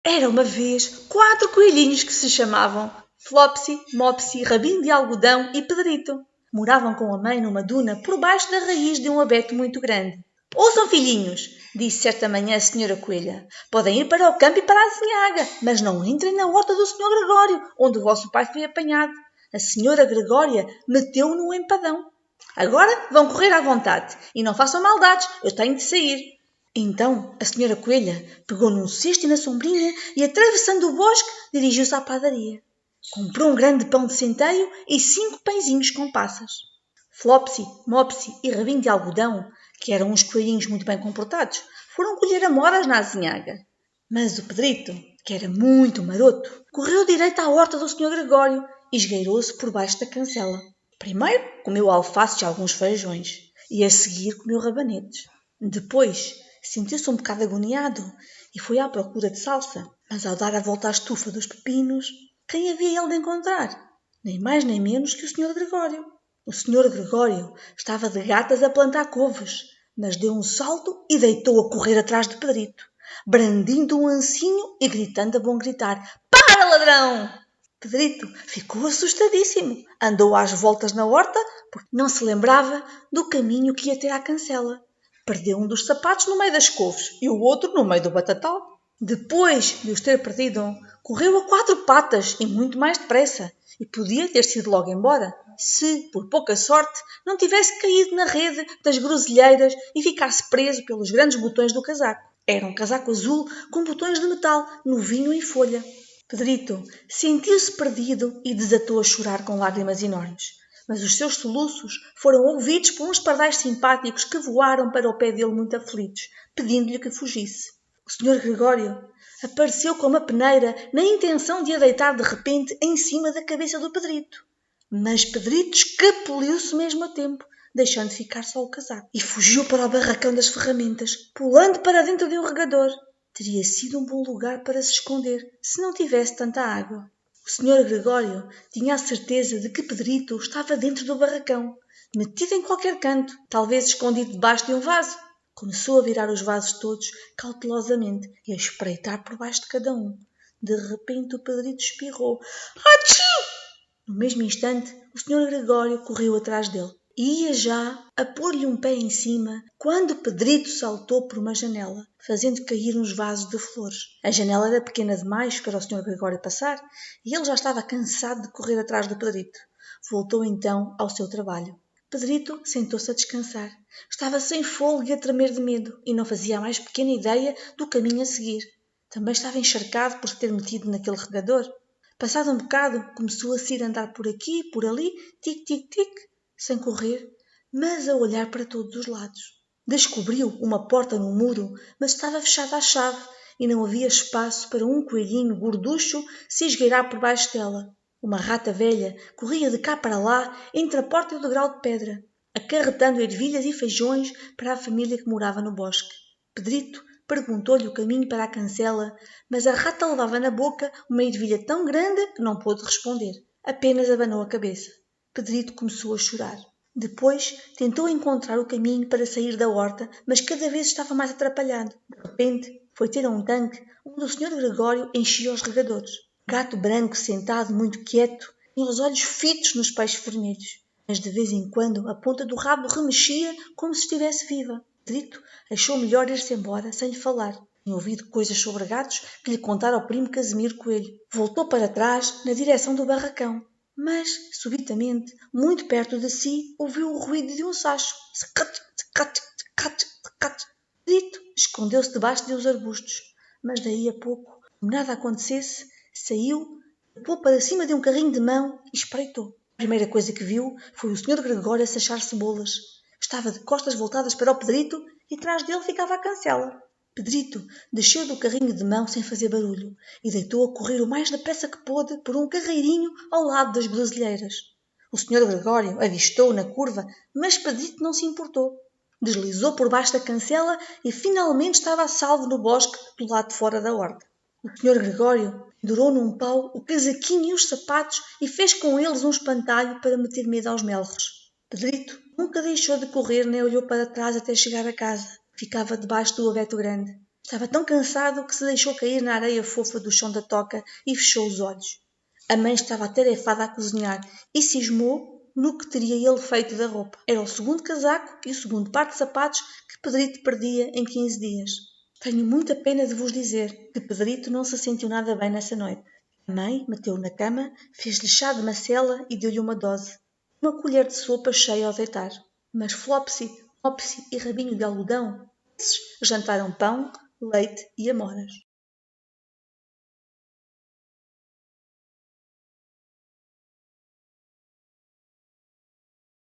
Era uma vez 4 coelhinhos que se chamavam Flopsy, Mopsy, Rabinho de Algodão e Pedrito. Moravam com a mãe numa duna por baixo da raiz de um abeto muito grande. Ouçam, filhinhos, disse certa manhã a senhora Coelha. Podem ir para o campo e para a azinhaga, mas não entrem na horta do senhor Gregório, onde o vosso pai foi apanhado. A senhora Gregória meteu-o no empadão. Agora vão correr à vontade e não façam maldades, eu tenho de sair. Então a senhora Coelha pegou num cesto e na sombrinha e, atravessando o bosque, dirigiu-se à padaria. Comprou um grande pão de centeio e 5 pãezinhos com passas. Flopsy, Mopsy e Rabinho de Algodão, que eram uns coelhinhos muito bem comportados, foram colher amoras na azinhaga. Mas o Pedrito, que era muito maroto, correu direito à horta do senhor Gregório e esgueirou-se por baixo da cancela. Primeiro comeu alfaces e alguns feijões e a seguir comeu rabanetes. Depois sentiu-se um bocado agoniado e foi à procura de salsa, mas ao dar a volta à estufa dos pepinos, quem havia ele de encontrar? Nem mais nem menos que o senhor Gregório. O senhor Gregório estava de gatas a plantar couves, mas deu um salto e deitou a correr atrás de Pedrito, brandindo um ancinho e gritando a bom gritar: Para, ladrão! Pedrito ficou assustadíssimo, andou às voltas na horta porque não se lembrava do caminho que ia ter à cancela. Perdeu um dos sapatos no meio das couves e o outro no meio do batatal. Depois de os ter perdido, correu a 4 patas e muito mais depressa, e podia ter sido logo embora, se, por pouca sorte, não tivesse caído na rede das groselheiras e ficasse preso pelos grandes botões do casaco. Era um casaco azul com botões de metal, novinho em folha. Pedrito sentiu-se perdido e desatou a chorar com lágrimas enormes. Mas os seus soluços foram ouvidos por uns pardais simpáticos que voaram para o pé dele muito aflitos, pedindo-lhe que fugisse. O senhor Gregório apareceu com uma peneira na intenção de a deitar de repente em cima da cabeça do Pedrito. Mas Pedrito escapuliu-se mesmo a tempo, deixando ficar só o casaco, e fugiu para o barracão das ferramentas, pulando para dentro de um regador. Teria sido um bom lugar para se esconder, se não tivesse tanta água. O senhor Gregório tinha a certeza de que Pedrito estava dentro do barracão, metido em qualquer canto, talvez escondido debaixo de um vaso. Começou a virar os vasos todos cautelosamente e a espreitar por baixo de cada um. De repente o Pedrito espirrou. Achim! No mesmo instante, o senhor Gregório correu atrás dele. Ia já a pôr-lhe um pé em cima quando Pedrito saltou por uma janela, fazendo cair uns vasos de flores. A janela era pequena demais para o senhor Gregório passar e ele já estava cansado de correr atrás do Pedrito. Voltou então ao seu trabalho. Pedrito sentou-se a descansar. Estava sem fôlego e a tremer de medo e não fazia a mais pequena ideia do caminho a seguir. Também estava encharcado por se ter metido naquele regador. Passado um bocado, começou a se ir andar por aqui e por ali, tic-tic-tic, sem correr, mas a olhar para todos os lados. Descobriu uma porta no muro, mas estava fechada à chave e não havia espaço para um coelhinho gorducho se esgueirar por baixo dela. Uma rata velha corria de cá para lá entre a porta e o degrau de pedra, acarretando ervilhas e feijões para a família que morava no bosque. Pedrito perguntou-lhe o caminho para a cancela, mas a rata levava na boca uma ervilha tão grande que não pôde responder. Apenas abanou a cabeça. Pedrito começou a chorar. Depois tentou encontrar o caminho para sair da horta, mas cada vez estava mais atrapalhado. De repente foi ter a um tanque onde o senhor Gregório enchia os regadores. Um gato branco sentado muito quieto tinha os olhos fitos nos peixes vermelhos, mas de vez em quando a ponta do rabo remexia como se estivesse viva. Pedrito achou melhor ir-se embora sem lhe falar. Tinha ouvido coisas sobre gatos que lhe contara o primo Casimiro Coelho. Voltou para trás na direção do barracão. Mas, subitamente, muito perto de si, ouviu o ruído de um sacho. Pedrito escondeu-se debaixo de uns arbustos. Mas daí a pouco, como nada acontecesse, saiu, pulou para cima de um carrinho de mão e espreitou. A primeira coisa que viu foi o senhor Gregório a sachar cebolas. Estava de costas voltadas para o Pedrito e atrás dele ficava a cancela. Pedrito desceu do carrinho de mão sem fazer barulho e deitou a correr o mais depressa que pôde por um carreirinho ao lado das groselheiras. O senhor Gregório avistou-o na curva, mas Pedrito não se importou. Deslizou por baixo da cancela e finalmente estava a salvo no bosque do lado de fora da horta. O senhor Gregório pendurou num pau o casaquinho e os sapatos e fez com eles um espantalho para meter medo aos melros. Pedrito nunca deixou de correr nem olhou para trás até chegar a casa. Ficava debaixo do abeto grande. Estava tão cansado que se deixou cair na areia fofa do chão da toca e fechou os olhos. A mãe estava atarefada a cozinhar e cismou no que teria ele feito da roupa. Era o segundo casaco e o segundo par de sapatos que Pedrito perdia em 15 dias. Tenho muita pena de vos dizer que Pedrito não se sentiu nada bem nessa noite. A mãe meteu-o na cama, fez-lhe chá de macela e deu-lhe uma dose. Uma colher de sopa cheia ao deitar. Mas Flopsy, Mopsy e Rabinho de Algodão, esses jantaram pão, leite e amoras.